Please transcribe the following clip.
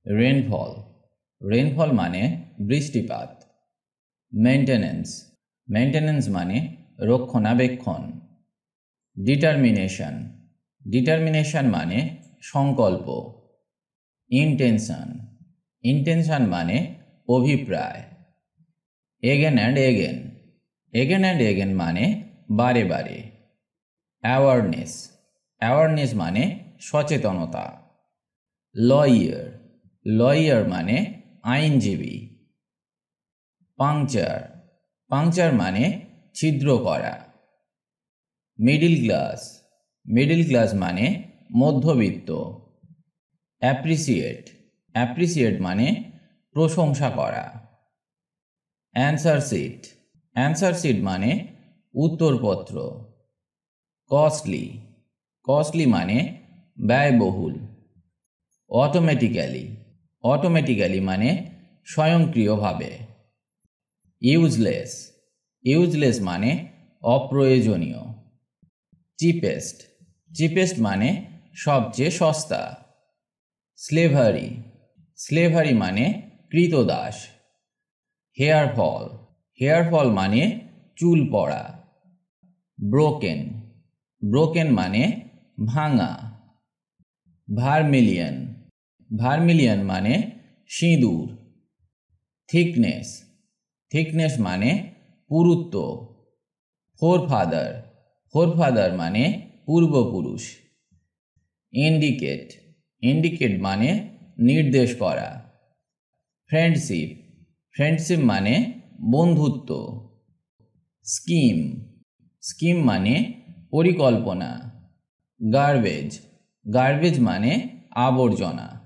Rainfall, rainfall মানে বৃষ্টিপাত। Maintenance, maintenance মানে রক্ষণাবেক্ষণ। ডিটারমিনেশন, ডিটারমিনেশন মানে সংকল্প। ইন্টেনশন, ইন্টেনশন মানে অভিপ্রায়। Again and again, again and again মানে বারে বারে। অ্যাওয়ারনেস, অ্যাওয়ারনেস মানে সচেতনতা। লয়ার, লয়ার মানে আইনজীবী। পাংচার, পাংচার মানে ছিদ্র করা। মিডল ক্লাস, মিডল ক্লাস মানে মধ্যবিত্ত। অ্যাপ্রিসিয়েট, অ্যাপ্রিসিয়েট মানে প্রশংসা করা। অ্যান্সার শিট, অ্যান্সার শিট মানে উত্তরপত্র। কস্টলি, কস্টলি মানে ব্যয়বহুল। অটোমেটিক্যালি, অটোমেটিক্যালি মানে স্বয়ংক্রিয়ভাবে। ইউজলেস, ইউজলেস মানে অপ্রয়োজনীয়। চিপেস্ট, চিপেস্ট মানে সবচেয়ে সস্তা। স্লেভারি, স্লেভারি মানে কৃতদাস। হেয়ার ফল, হেয়ার ফল মানে চুল পড়া। ব্রোকেন, ব্রোকেন মানে ভাঙা। ভার্মিলিয়ন, ভার্মিলিয়ন মানে সিঁদুর। থিকনেস, থিকনেস মানে পুরুত্ব। ফোরফাদার, ফোরফাদার মানে পূর্বপুরুষ। ইন্ডিকেট, ইন্ডিকেট মানে নির্দেশ করা। ফ্রেন্ডশিপ, ফ্রেন্ডশিপ মানে বন্ধুত্ব। স্কিম, স্কিম মানে পরিকল্পনা। গার্বেজ, গার্বেজ মানে আবর্জনা।